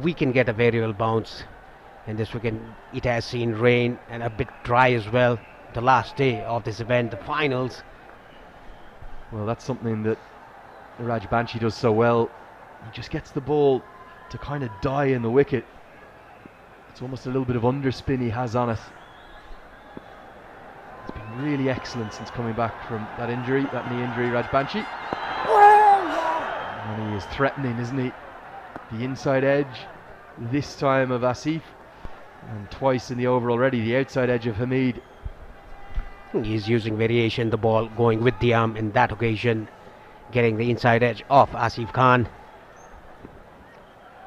we can get a variable bounce. And this weekend it has seen rain and a bit dry as well. The last day of this event, the finals. Well, that's something that Rajbanshi does so well. He just gets the ball to kind of die in the wicket. It's almost a little bit of underspin he has on it. It's been really excellent since coming back from that injury, that knee injury, Rajbanshi. And he is threatening, isn't he? The inside edge, this time of Asif, and twice in the over already, the outside edge of Hamid. He's using variation, the ball going with the arm in that occasion, getting the inside edge of Asif Khan.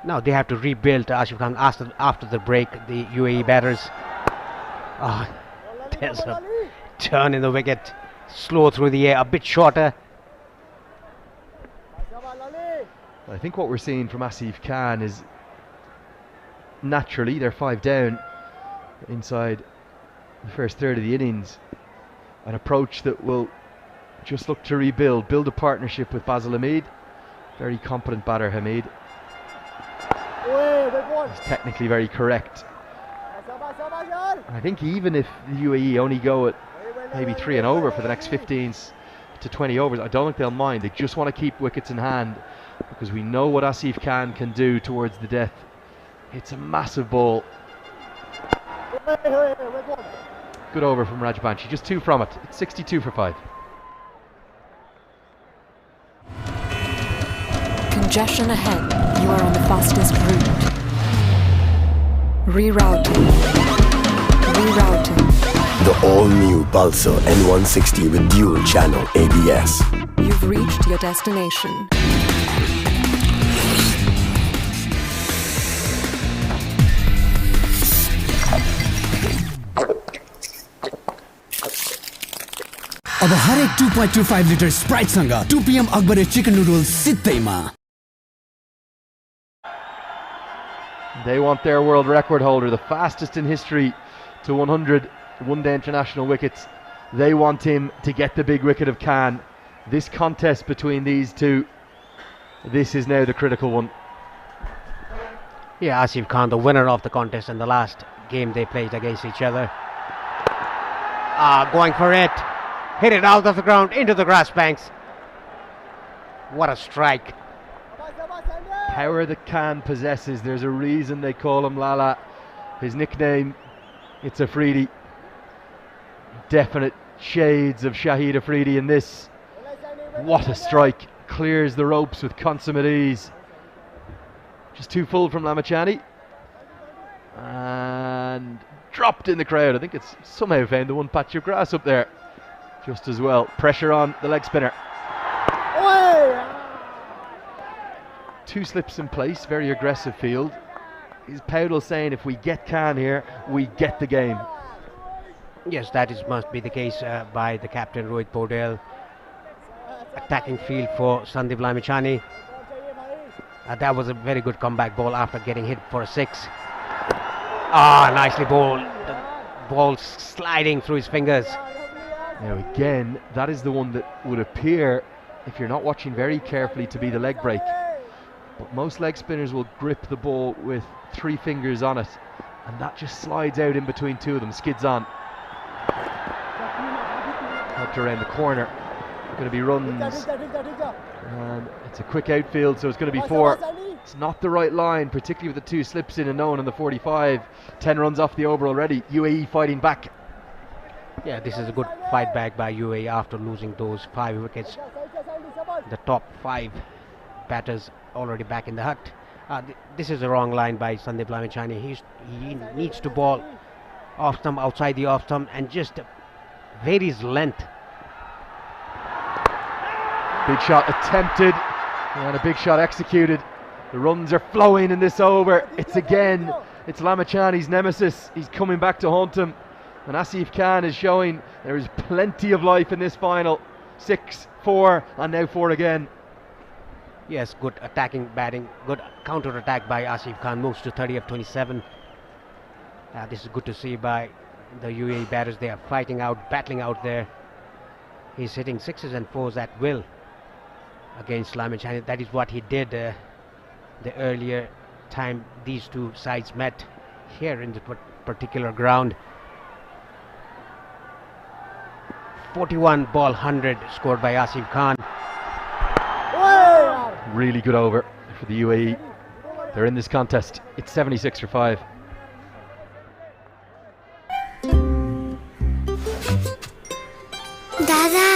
Now they have to rebuild Asif Khan after the break, the UAE batters. There's a turn in the wicket, slow through the air, a bit shorter. I think what we're seeing from Asif Khan is, naturally, they're 5 down inside the first third of the innings. An approach that will just look to rebuild, build a partnership with Basil Hamid. Very competent batter, Hamid. He's technically very correct. I think even if the UAE only go at maybe 3 and over for the next 15 to 20 overs, I don't think they'll mind. They just want to keep wickets in hand because we know what Asif Khan can do towards the death. It's a massive ball. Good over from Rajbanshi, just 2 from it. It's 62 for 5. Congestion ahead. You are on the fastest route. Rerouting. The all-new Pulsar N160 with dual channel ABS. You've reached your destination. अब हरेक 2.25 litre Sprite सँग 2 PM Akbare chicken noodles सित्तैमा. They want their world record holder, the fastest in history to 100 one-day international wickets. They want him to get the big wicket of Khan. This contest between these two, this is now the critical one. Yeah, Asif Khan, the winner of the contest in the last game they played against each other. Going for it. Hit it out of the ground into the grass banks. What a strike. Power that Khan possesses. There's a reason they call him Lala. His nickname, it's Afridi. Definite shades of Shahid Afridi in this. What a strike. Clears the ropes with consummate ease. Just too full from Lamachani. And dropped in the crowd. I think it's somehow found the one patch of grass up there just as well. Pressure on the leg spinner. 2 slips in place, very aggressive field. Is Powdell saying if we get Khan here, we get the game? Yes, that must be the case by the captain Rohit Paudel. Attacking field for Sandeep Lamichhane. That was a very good comeback ball after getting hit for a 6. Nicely bowled. The ball sliding through his fingers. Now again, that is the one that would appear, if you're not watching very carefully, to be the leg break. But most leg spinners will grip the ball with 3 fingers on it, and that just slides out in between 2 of them, skids on. Helped around the corner. Going to be runs. And it's a quick outfield, so it's going to be 4. It's not the right line, particularly with the 2 slips in and no one in the 45. 10 runs off the over already. UAE fighting back. Yeah, this is a good fight back by UAE after losing those 5 wickets. The top 5 batters already back in the hut. This is a wrong line by Sandeep Lamichhane. He needs to ball off stump, outside the off stump, and just vary his length. Big shot attempted and a big shot executed. The runs are flowing in this over. It's Lamichhane's nemesis. He's coming back to haunt him. And Asif Khan is showing there is plenty of life in this final. 6, 4, and now 4 again. Yes, good attacking batting, good counter attack by Asif Khan. Moves to 30 of 27. This is good to see by the UAE batters. They are fighting out, battling out there. He's hitting 6s and 4s at will against Lamichhane. That is what he did the earlier time these two sides met here in the particular ground. 41 ball 100 scored by Asif Khan. Really good over for the UAE. They're in this contest. It's 76 for 5. दादा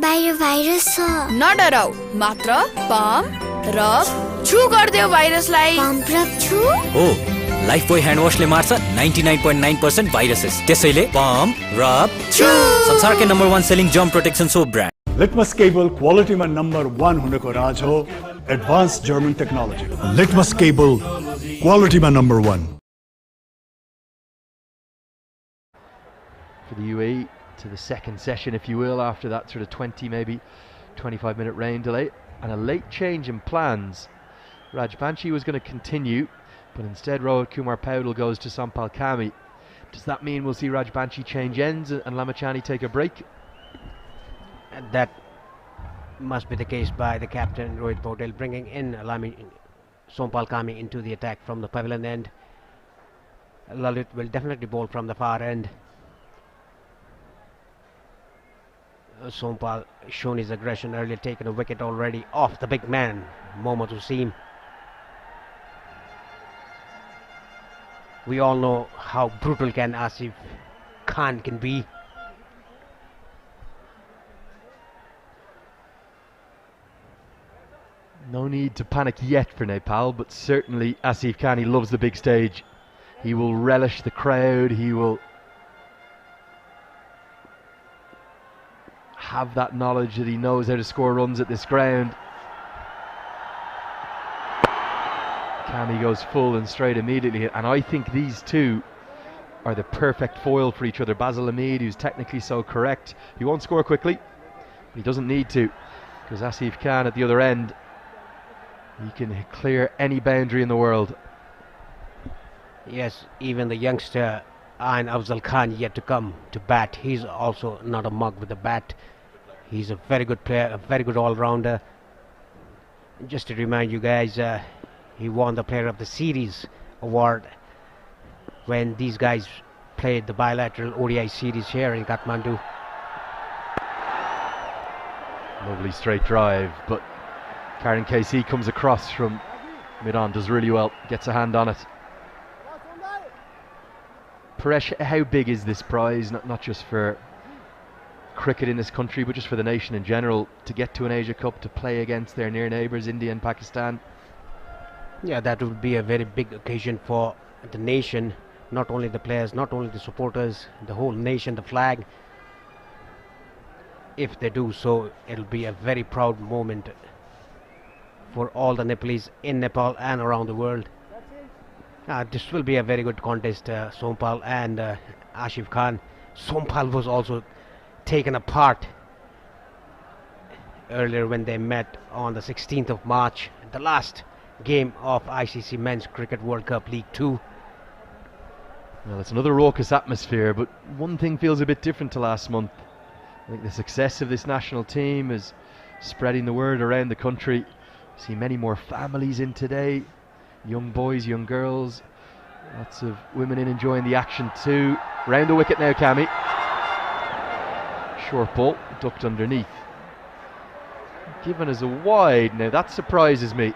बाहिर virus छ नडराउ मात्र pump rub छु गर्दियो भाइरसलाई pump rub छु हो Lifebuoy hand वाशले मार्छ 99.9% viruses त्यसैले पम्प रब छु संसारकै number 1 selling germ protection soap brand Litmus cable क्वालिटीमा नम्बर 1 हुनको राज हो advance German technology Litmus cable क्वालिटीमा number 1 for the UAE to the second session, if you will, after that sort of 20 maybe 25-minute rain delay and a late change in plans. Rajbanshi was going to continue, but instead Rohit Kumar Paudel goes to Sampal Kami. Does that mean we'll see Rajbanshi change ends and Lamachani take a break? And that must be the case by the captain Rohit Paudel, bringing in Sampal Kami into the attack from the pavilion end. Lalit will definitely bowl from the far end. Sompal shown his aggression earlier, taken a wicket already off the big man Mohammad Wasim. We all know how brutal can Asif Khan can be. No need to panic yet for Nepal, but certainly Asif Khan, he loves the big stage. He will relish the crowd, he will have that knowledge that he knows how to score runs at this ground. Kami goes full and straight immediately, and I think these two are the perfect foil for each other. Basil Hamid, who's technically so correct, he won't score quickly, but he doesn't need to, because Asif Khan at the other end, he can clear any boundary in the world. Yes, even the youngster Ayn Afzal Khan yet to come to bat. He's also not a mug with the bat. He's a very good player, a very good all-rounder. Just to remind you guys, he won the Player of the Series award when these guys played the bilateral ODI series here in Kathmandu. Lovely straight drive, but Karen KC comes across from mid-on, does really well, gets a hand on it. Paresh, how big is this prize, not just for cricket in this country, but just for the nation in general, to get to an Asia Cup, to play against their near neighbours, India and Pakistan? Yeah, that would be a very big occasion for the nation, not only the players, not only the supporters, the whole nation, the flag. If they do so, it'll be a very proud moment for all the Nepalese in Nepal and around the world. This will be a very good contest, Sompal and Asif Khan. Sompal was also taken apart earlier when they met on the 16th of March, the last game of ICC Men's Cricket World Cup League 2. Well, it's another raucous atmosphere, but one thing feels a bit different to last month. I think the success of this national team is spreading the word around the country. See many more families in today, young boys, young girls, lots of women in enjoying the action too. Round the wicket now, Kami. Short ball, ducked underneath. Given as a wide, now that surprises me.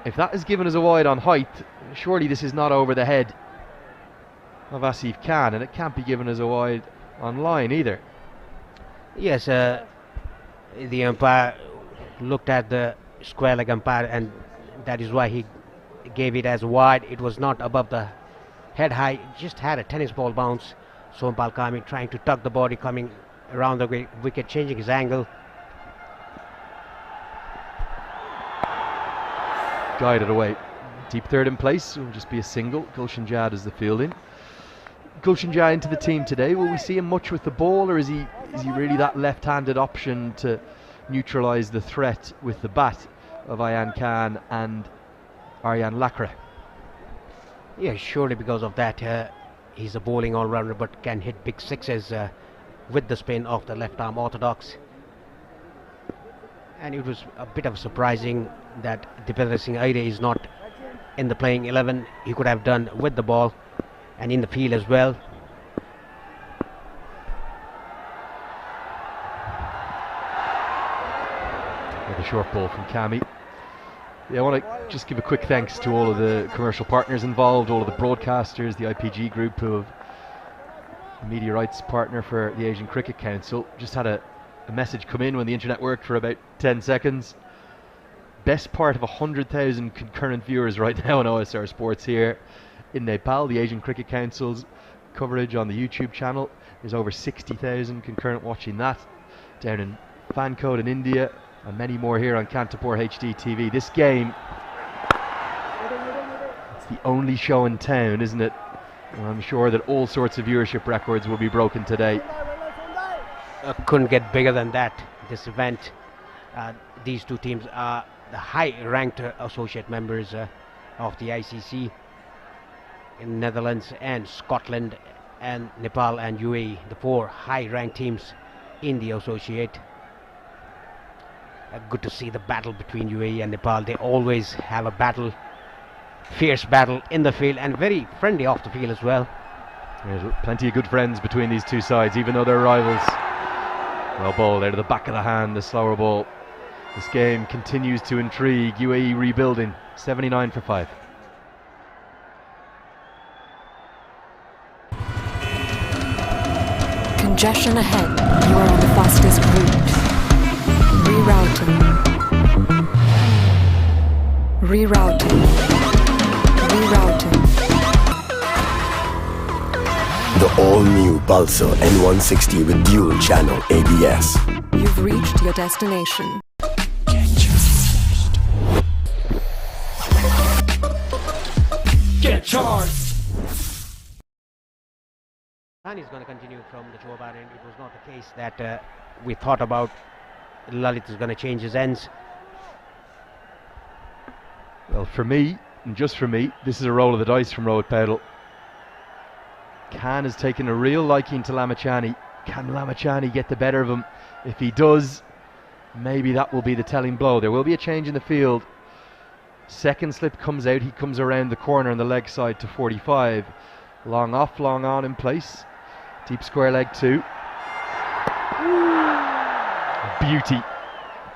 If that is given as a wide on height, surely this is not over the head of Asif Khan, and it can't be given as a wide on line either. Yes, the umpire looked at the square leg umpire, and that is why he gave it as wide. It was not above the head high, just had a tennis ball bounce. Sompal Kami trying to tuck the body, coming around the wicket, changing his angle. Guided away. Deep third in place, it will just be a single. Gulshan Jah does the fielding. Gulshan Jah into the team today. Will we see him much with the ball, or is he really that left-handed option to neutralise the threat with the bat of Ayan Khan and Aryan Lakra? Yeah, surely because of that. He's a bowling all-rounder, but can hit big sixes with the spin of the left-arm orthodox. And it was a bit of surprising that Dipendra Singh Aire is not in the playing 11. He could have done with the ball and in the field as well. With a short ball from Kami. Yeah, I want to just give a quick thanks to all of the commercial partners involved, all of the broadcasters, the IPG group, who have a media rights partner for the Asian Cricket Council. Just had a message come in when the internet worked for about 10 seconds. Best part of 100,000 concurrent viewers right now on OSR Sports here in Nepal. The Asian Cricket Council's coverage on the YouTube channel. There's over 60,000 concurrent watching that. Down in Fancode in India, and many more here on Kantapur HD TV. This game, it's the only show in town, isn't it? And I'm sure that all sorts of viewership records will be broken today. Couldn't get bigger than that, this event. These two teams are the high-ranked associate members of the ICC in Netherlands and Scotland and Nepal and UAE, the four high-ranked teams in the associate. Good to see the battle between UAE and Nepal. They always have a battle, fierce battle in the field, and very friendly off the field as well. There's plenty of good friends between these two sides, even though they're rivals. Well ball there to the back of the hand, the slower ball. This game continues to intrigue. UAE rebuilding, 79 for 5. Congestion ahead. You are on the fastest route. Rerouting. Rerouting. Rerouting. The all-new Pulsar N160 with dual channel ABS. You've reached your destination. Get charged! And he's going to continue from the Chobar end. It was not the case that we thought about. Lalit is going to change his ends. Well, for me, and just for me, this is a roll of the dice from Rohit Paudel. Khan has taken a real liking to Lamachani. Can Lamachani get the better of him? If he does, maybe that will be the telling blow. There will be a change in the field. Second slip comes out. He comes around the corner on the leg side to 45. Long off, long on in place. Deep square leg 2. Beauty.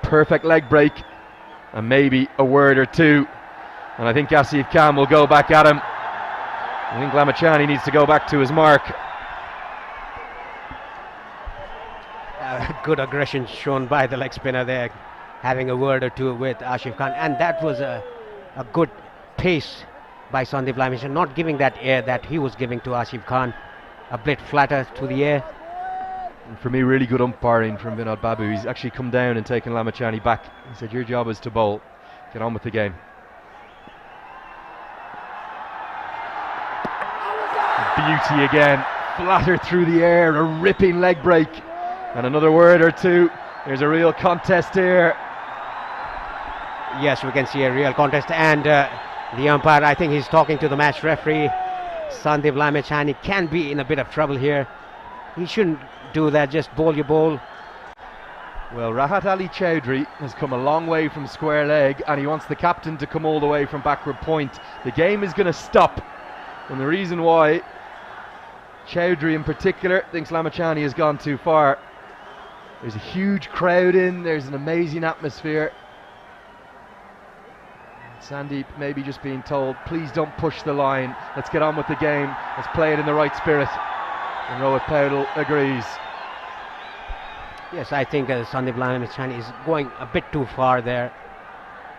Perfect leg break. And maybe a word or two. And I think Asif Khan will go back at him. I think Lamachani needs to go back to his mark. Good aggression shown by the leg spinner there, having a word or two with Asif Khan. And that was a good pace by Sandeep Lamachani, not giving that air that he was giving to Asif Khan. A bit flatter to the air. And for me, really good umpiring from Vinod Babu. He's actually come down and taken Lamachani back. He said, your job is to bowl. Get on with the game. Beauty again. Flatter through the air. A ripping leg break. And another word or two. There's a real contest here. Yes, we can see a real contest. And the umpire, I think he's talking to the match referee. Sandeep Lamachani can be in a bit of trouble here. He shouldn't do that, just bowl your ball. Well, Rahat Ali Chowdhury has come a long way from square leg, and he wants the captain to come all the way from backward point. The game is going to stop, and the reason why, Chowdhury in particular thinks Lamachani has gone too far. There's a huge crowd in, there's an amazing atmosphere. Sandeep maybe just being told, please don't push the line, let's get on with the game, let's play it in the right spirit. And Rohit Paudel agrees. Yes, I think Sandeep Lamachani is going a bit too far there.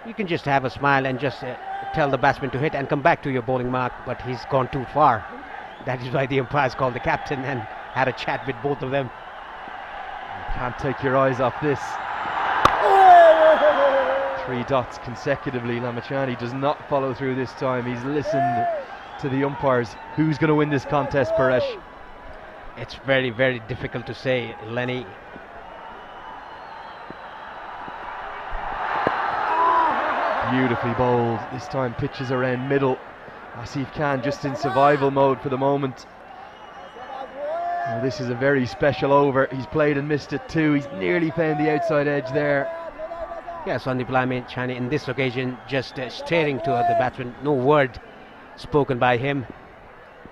You can just have a smile and just tell the batsman to hit and come back to your bowling mark, but he's gone too far. That is why the umpires called the captain and had a chat with both of them. You can't take your eyes off this. 3 dots consecutively. Lamachani does not follow through this time. He's listened to the umpires. Who's going to win this contest, Paresh? It's very, very difficult to say, Lenny. Beautifully bowled. This time pitches around middle. Asif Khan just in survival mode for the moment. Well, this is a very special over. He's played and missed it too. He's nearly found the outside edge there. Yeah, Sandeep Lamechani in this occasion just staring toward the batsman. No word spoken by him.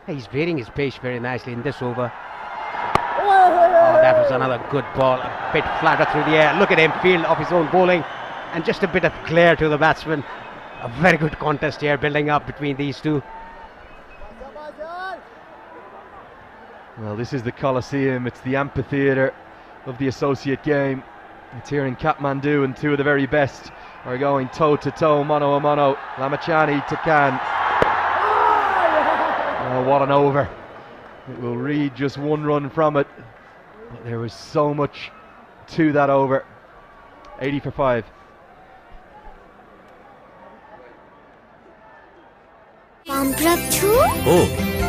He's varying his pace very nicely in this over. Oh, that was another good ball. A bit flatter through the air. Look at him field off his own bowling. And just a bit of glare to the batsman. A very good contest here building up between these two. Well, this is the Coliseum. It's the amphitheatre of the associate game. It's here in Kathmandu, and two of the very best are going toe to toe, mano a mano. Lamechani to Khan. Oh, what an over. It will read just one run from it. But there was so much to that over. 80 for 5. Pump rub छु हो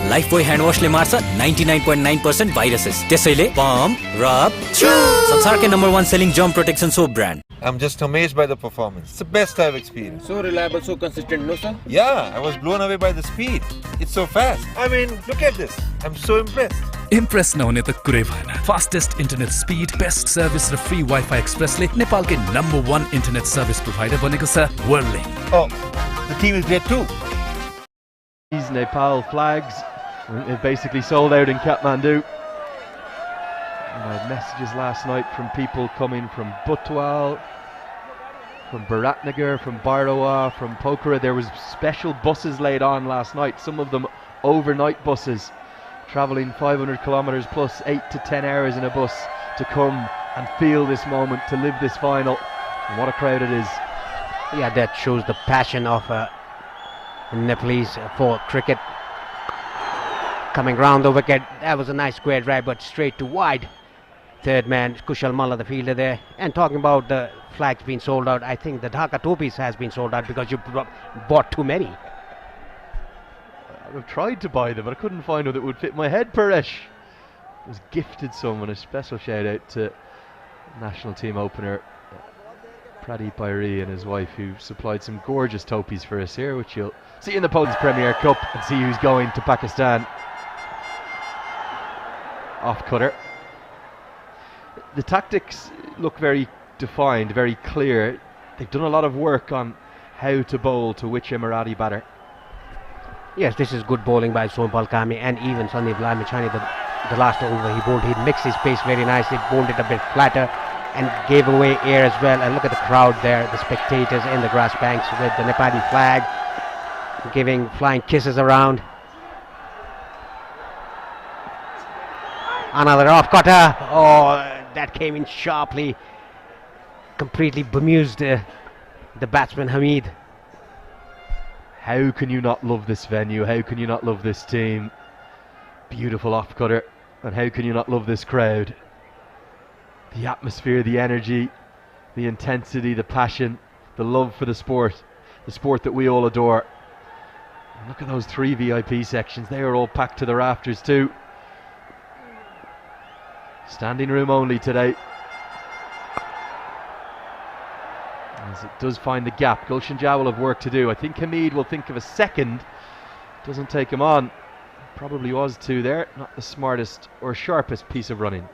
Lifebuoy hand वाशले मार्छ 99.9% viruses त्यसैले pump rub छु संसारकै number 1 selling germ protection soap brand I'm just amazed by the performance. It's the best I've experienced. So reliable, so consistent, no sir? Yeah, I was blown away by the speed. It's so fast. I mean, look at this. I'm so impressed. Impress नहुने त कुरै भएन. Fastest internet speed, best service र free Wi-Fi Expressले नेपालकै number 1 internet service provider बनेको छ Whirlink. Oh, the team is great too. These Nepal flags, they've basically sold out in Kathmandu. I had messages last night from people coming from Butwal, from Biratnagar, from Bairoa, from Pokhara. There was special buses laid on last night, some of them overnight buses, travelling 500 kilometres plus 8 to 10 hours in a bus to come and feel this moment, to live this final. And what a crowd it is. Yeah, that shows the passion of Nepalese for cricket. Coming round the wicket, that was a nice square drive, but straight to wide. Third man, Kushal Malla, the fielder there. And talking about the flags being sold out, I think the Dhaka Topis has been sold out because you bought too many. I've tried to buy them, but I couldn't find one that would fit my head, Paresh. I was gifted someone. A special shout out to national team opener Pradeep Airi and his wife, who supplied some gorgeous topis for us here, which you'll see in the Poland's Premier Cup, and see who's going to Pakistan. Off cutter. The tactics look very defined, very clear. They've done a lot of work on how to bowl to which Emirati batter. Yes, this is good bowling by Sompal Kami, and even Sandeep Lamechani, the last over he bowled, he mixed his pace very nicely, bowled it a bit flatter and gave away air as well. And look at the crowd there, the spectators in the grass banks with the Nepali flag, giving flying kisses around. Another off cutter. Oh, that came in sharply, completely bemused the batsman Hamid. How can you not love this venue? How can you not love this team? Beautiful off cutter. And how can you not love this crowd? The atmosphere, the energy, the intensity, the passion, the love for the sport that we all adore. And look at those 3 VIP sections. They are all packed to the rafters too. Standing room only today. As it does find the gap, Gulshan Jah will have work to do. I think Hamid will think of a second. Doesn't take him on. Probably was 2 there. Not the smartest or sharpest piece of running.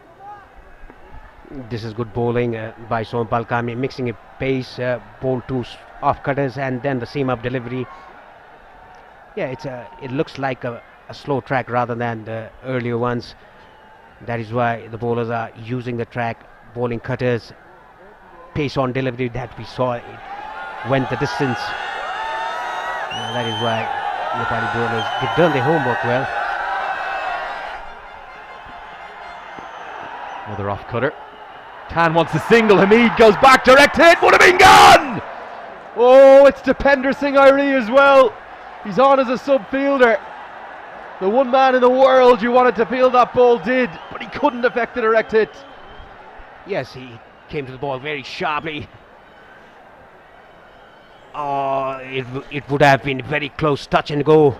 This is good bowling by Sompal Kami, mixing a pace, bowled 2 off cutters, and then the seam up delivery. Yeah, it looks like a slow track rather than the earlier ones. That is why the bowlers are using the track, bowling cutters, pace on delivery that we saw. It went the distance. That is why Nepali bowlers, they've done their homework well. Another off cutter. Khan wants a single. Hamid goes back, direct hit, would have been gone! Oh, it's Dipender Singh Airi as well. He's on as a sub fielder. The one man in the world you wanted to field that ball did, but he couldn't effect the direct hit. Yes, he came to the ball very sharply. Oh, it would have been very close, touch and go.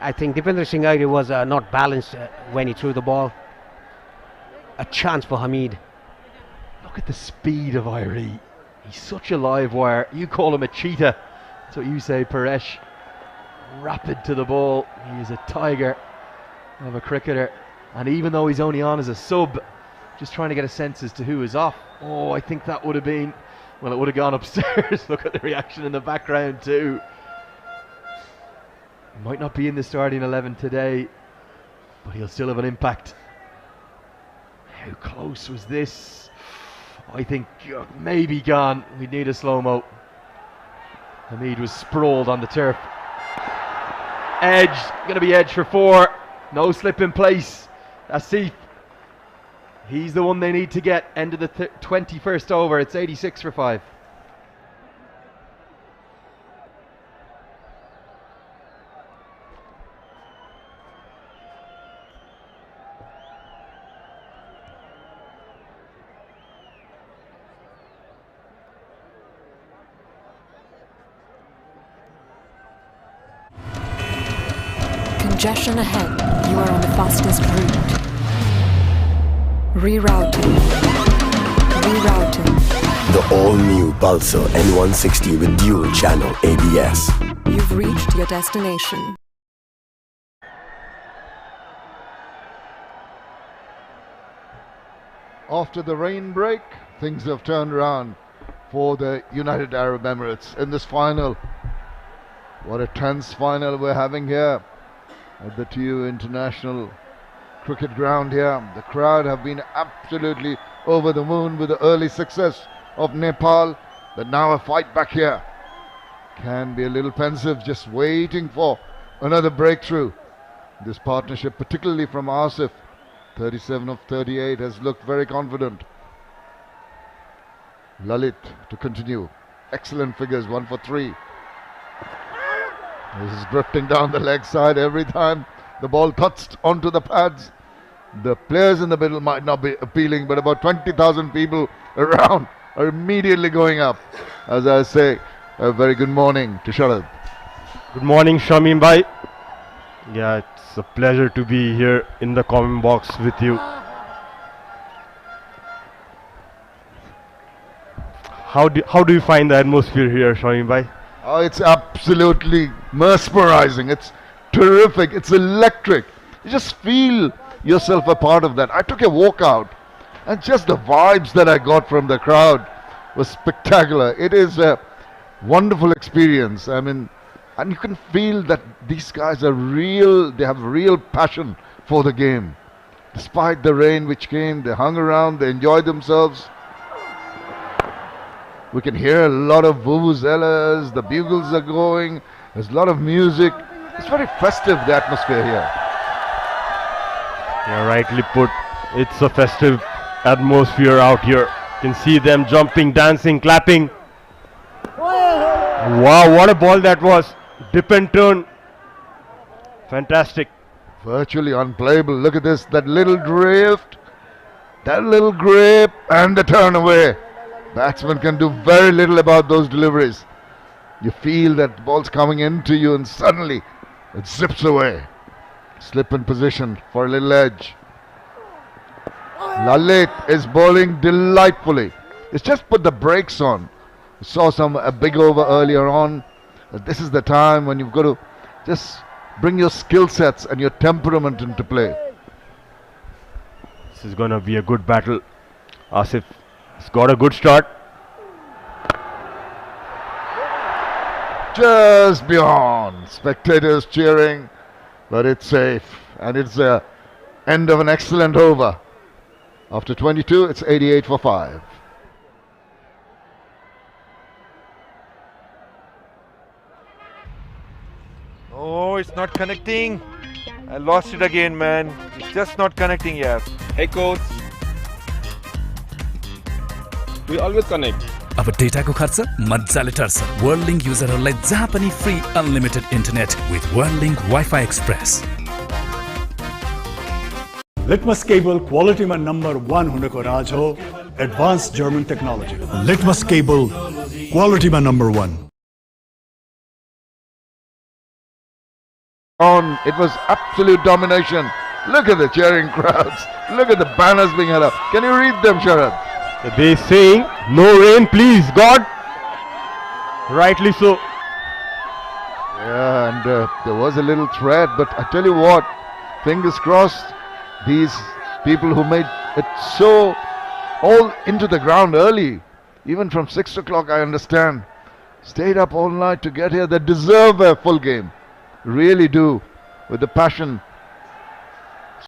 I think Dipender Singh Airi was not balanced when he threw the ball. A chance for Hamid. Look at the speed of Airi. He's such a live wire. You call him a cheetah. That's what you say, Paresh. Rapid to the ball. He is a tiger of a cricketer. And even though he's only on as a sub, just trying to get a sense as to who is off. Oh, I think that would have been Well, it would have gone upstairs. Look at the reaction in the background too. Might not be in the starting 11 today, but he'll still have an impact. How close was this? I think maybe gone. We need a slow-mo. Hamid was sprawled on the turf. Edge, going to be edge for 4. No slip in place. Asif. He's the one they need to get. End of the 21st over. It's 86 for 5. Congestion ahead. You are on the fastest route. Rerouting. Rerouting. The all-new Pulsar N160 with dual channel ABS. You've reached your destination. After the rain break, things have turned around for the United Arab Emirates in this final. What a tense final we're having here at the TU International Cricket Ground here. The crowd have been absolutely over the moon with the early success of Nepal, but now a fight back here can be a little pensive, just waiting for another breakthrough. This partnership, particularly from Asif, 37 of 38, has looked very confident. Lalit to continue. Excellent figures, 1 for 3. This is drifting down the leg side every time the ball touched onto the pads. The players in the middle might not be appealing, but about 20,000 people around are immediately going up. As I say, a very good morning to Sharad. Good morning, Shamim bhai. Yeah, it's a pleasure to be here in the comment box with you. How do you find the atmosphere here, Shamim bhai? Oh, it's absolutely mesmerizing. It's terrific. It's electric. You just feel yourself a part of that. I took a walk out, and just the vibes that I got from the crowd was spectacular. It is a wonderful experience. I mean, and you can feel that these guys are real. They have real passion for the game. Despite the rain which came, they hung around, they enjoyed themselves. We can hear a lot of vuvuzelas, the bugles are going, there's a lot of music. It's very festive, the atmosphere here. Yeah, rightly put. It's a festive atmosphere out here. You can see them jumping, dancing, clapping. Wow, what a ball that was. Dip and turn. Fantastic. Virtually unplayable. Look at this, that little drift, that little grip, and the turn away. Batsman can do very little about those deliveries. You feel that the ball's coming into you and suddenly it zips away. Slip in position for a little edge. Lalit is bowling delightfully. It's just put the brakes on. We saw a big over earlier on. This is the time when you've got to just bring your skill sets and your temperament into play. This is going to be a good battle. Asif has got a good start. Just beyond. Spectators cheering, but it's safe. And it's the end of an excellent over. After 22, it's 88 for 5. Oh, it's not connecting. I lost it again, man. It's just not connecting, yeah. Hey, coach. We always connect. अब डेटाको खर्च मजाले टर्छ वर्ल्डलिंक युजरहरूलाई जहाँ पनि free unlimited internet with Worldlink WiFi express Litmus cable quality में number 1 होने को राज हो advanced German technology. Litmus cable quality में number 1. It was absolute domination. Look at the cheering crowds. Look at the banners being held up. Can you read them, Sharad? They saying no rain, please, God. Rightly so. Yeah, and there was a little threat, but I tell you what, fingers crossed. These people who made it so all into the ground early, Even from 6 o'clock, I understand. Stayed up all night to get here. They deserve a full game. Really do. With the passion